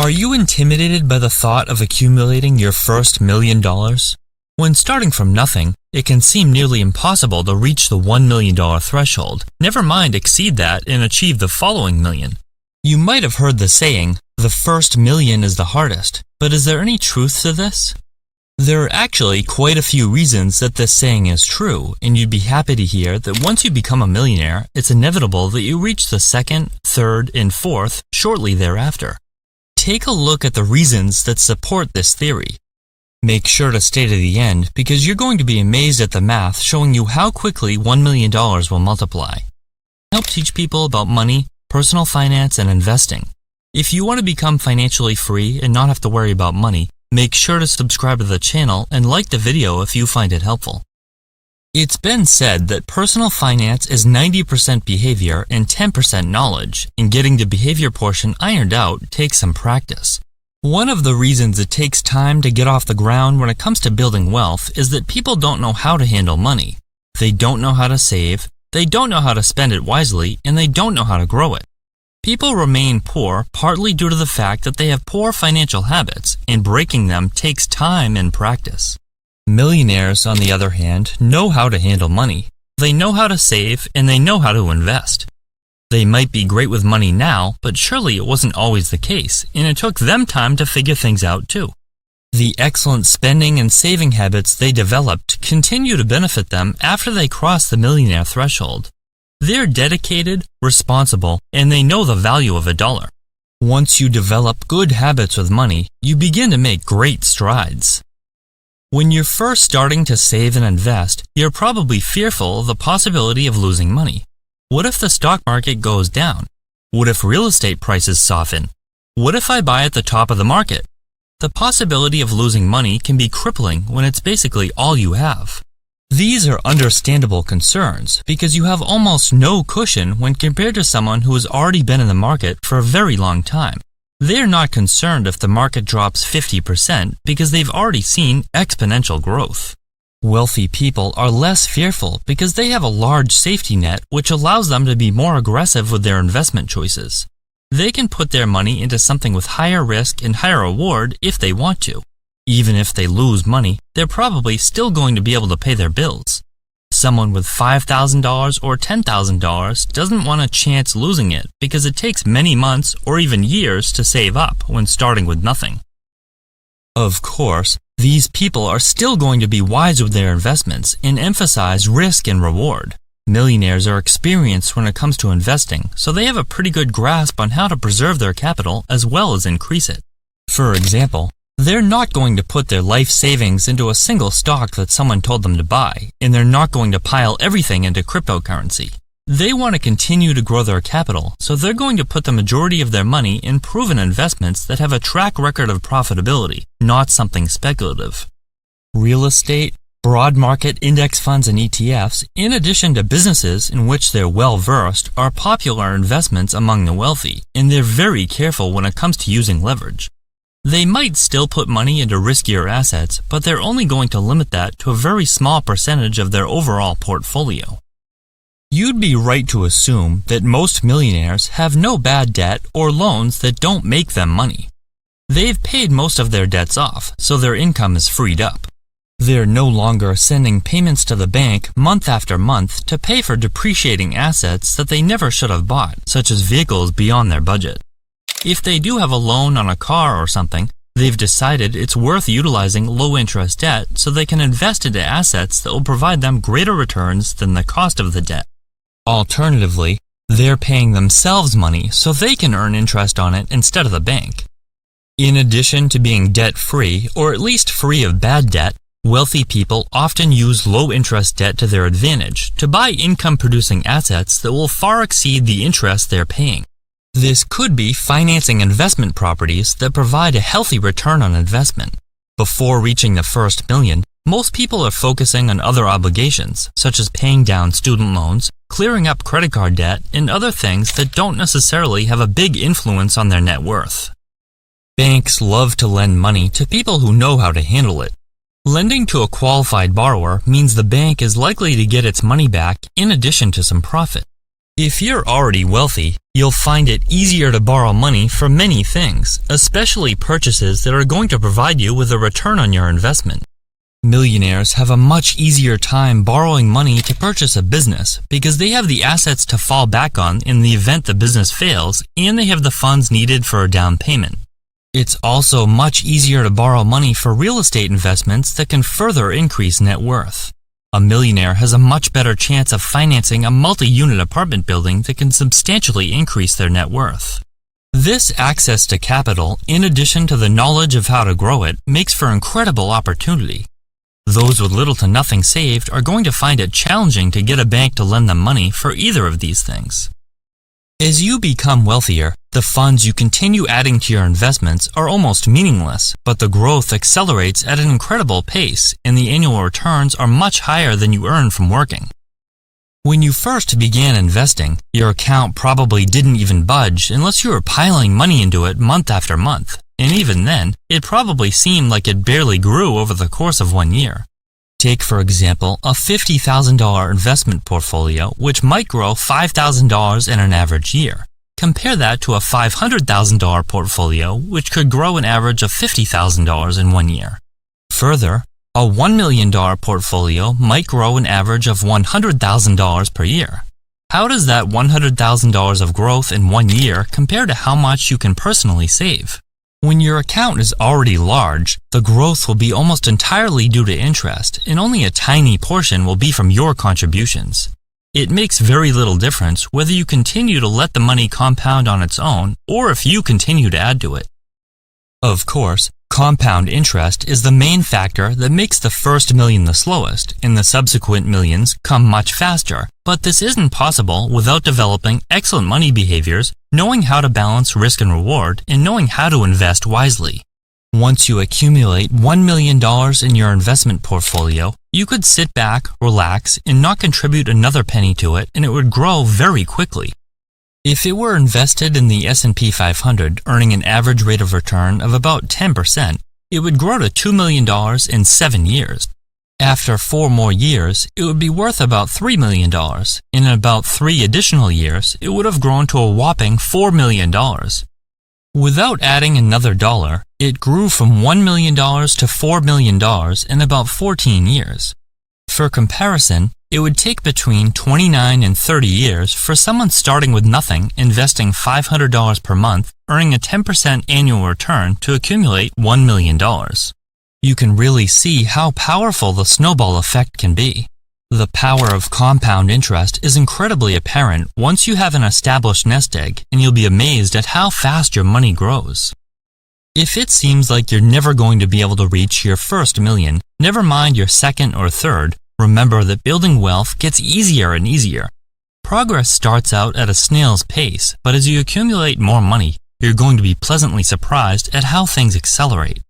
Are you intimidated by the thought of accumulating your first $1 million? When starting from nothing, it can seem nearly impossible to reach the $1 million threshold, never mind exceed that and achieve the following million. You might have heard the saying, the first million is the hardest, but is there any truth to this? There are actually quite a few reasons that this saying is true, and you'd be happy to hear that once you become a millionaire, it's inevitable that you reach the second, third, and fourth shortly thereafter. Take a look at the reasons that support this theory. Make sure to stay to the end because you're going to be amazed at the math showing you how quickly $1 million will multiply. I help teach people about money, personal finance, and investing. If you want to become financially free and not have to worry about money, make sure to subscribe to the channel and like the video if you find it helpful. It's been said that personal finance is 90% behavior and 10% knowledge, and getting the behavior portion ironed out takes some practice. One of the reasons it takes time to get off the ground when it comes to building wealth is that people don't know how to handle money. They don't know how to save, they don't know how to spend it wisely, and they don't know how to grow it. People remain poor partly due to the fact that they have poor financial habits, and breaking them takes time and practice. Millionaires, on the other hand, know how to handle money. They know how to save, and they know how to invest. They might be great with money now, but surely it wasn't always the case, and it took them time to figure things out too. The excellent spending and saving habits they developed continue to benefit them after they cross the millionaire threshold. They're dedicated, responsible, and they know the value of a dollar. Once you develop good habits with money, you begin to make great strides. When you're first starting to save and invest, you're probably fearful of the possibility of losing money. What if the stock market goes down? What if real estate prices soften? What if I buy at the top of the market? The possibility of losing money can be crippling when it's basically all you have. These are understandable concerns because you have almost no cushion when compared to someone who has already been in the market for a very long time. They're not concerned if the market drops 50% because they've already seen exponential growth. Wealthy people are less fearful because they have a large safety net which allows them to be more aggressive with their investment choices. They can put their money into something with higher risk and higher reward if they want to. Even if they lose money, they're probably still going to be able to pay their bills. Someone with $5,000 or $10,000 doesn't want a chance losing it because it takes many months or even years to save up when starting with nothing. Of course, these people are still going to be wise with their investments and emphasize risk and reward. Millionaires are experienced when it comes to investing, so they have a pretty good grasp on how to preserve their capital as well as increase it. For example, they're not going to put their life savings into a single stock that someone told them to buy, and they're not going to pile everything into cryptocurrency. They want to continue to grow their capital, so they're going to put the majority of their money in proven investments that have a track record of profitability, not something speculative. Real estate, broad market index funds and ETFs, in addition to businesses in which they're well-versed, are popular investments among the wealthy, and they're very careful when it comes to using leverage. They might still put money into riskier assets, but they're only going to limit that to a very small percentage of their overall portfolio. You'd be right to assume that most millionaires have no bad debt or loans that don't make them money. They've paid most of their debts off, so their income is freed up. They're no longer sending payments to the bank month after month to pay for depreciating assets that they never should have bought, such as vehicles beyond their budget. If they do have a loan on a car or something, they've decided it's worth utilizing low-interest debt so they can invest into assets that will provide them greater returns than the cost of the debt. Alternatively, they're paying themselves money so they can earn interest on it instead of the bank. In addition to being debt-free, or at least free of bad debt, wealthy people often use low-interest debt to their advantage to buy income-producing assets that will far exceed the interest they're paying. This could be financing investment properties that provide a healthy return on investment. Before reaching the first million, most people are focusing on other obligations, such as paying down student loans, clearing up credit card debt, and other things that don't necessarily have a big influence on their net worth. Banks love to lend money to people who know how to handle it. Lending to a qualified borrower means the bank is likely to get its money back in addition to some profit. If you're already wealthy, you'll find it easier to borrow money for many things, especially purchases that are going to provide you with a return on your investment. Millionaires have a much easier time borrowing money to purchase a business because they have the assets to fall back on in the event the business fails, and they have the funds needed for a down payment. It's also much easier to borrow money for real estate investments that can further increase net worth. A millionaire has a much better chance of financing a multi-unit apartment building that can substantially increase their net worth. This access to capital, in addition to the knowledge of how to grow it, makes for incredible opportunity. Those with little to nothing saved are going to find it challenging to get a bank to lend them money for either of these things. As you become wealthier, the funds you continue adding to your investments are almost meaningless, but the growth accelerates at an incredible pace, and the annual returns are much higher than you earn from working. When you first began investing, your account probably didn't even budge unless you were piling money into it month after month, and even then, it probably seemed like it barely grew over the course of 1 year. Take, for example, a $50,000 investment portfolio, which might grow $5,000 in an average year. Compare that to a $500,000 portfolio, which could grow an average of $50,000 in 1 year. Further, a $1 million portfolio might grow an average of $100,000 per year. How does that $100,000 of growth in 1 year compare to how much you can personally save? When your account is already large, the growth will be almost entirely due to interest, and only a tiny portion will be from your contributions. It makes very little difference whether you continue to let the money compound on its own or if you continue to add to it. Of course, compound interest is the main factor that makes the first million the slowest, and the subsequent millions come much faster, but this isn't possible without developing excellent money behaviors, knowing how to balance risk and reward, and knowing how to invest wisely. Once you accumulate $1 million in your investment portfolio, you could sit back, relax, and not contribute another penny to it, and it would grow very quickly. If it were invested in the S&P 500, earning an average rate of return of about 10%, it would grow to $2 million in 7 years. After 4 more years, it would be worth about $3 million. And in about 3 additional years, it would have grown to a whopping $4 million. Without adding another dollar, it grew from $1 million to $4 million in about 14 years. For comparison, it would take between 29 and 30 years for someone starting with nothing, investing $500 per month, earning a 10% annual return to accumulate $1 million. You can really see how powerful the snowball effect can be. The power of compound interest is incredibly apparent once you have an established nest egg, and you'll be amazed at how fast your money grows. If it seems like you're never going to be able to reach your first million, never mind your second or third, remember that building wealth gets easier and easier. Progress starts out at a snail's pace, but as you accumulate more money, you're going to be pleasantly surprised at how things accelerate.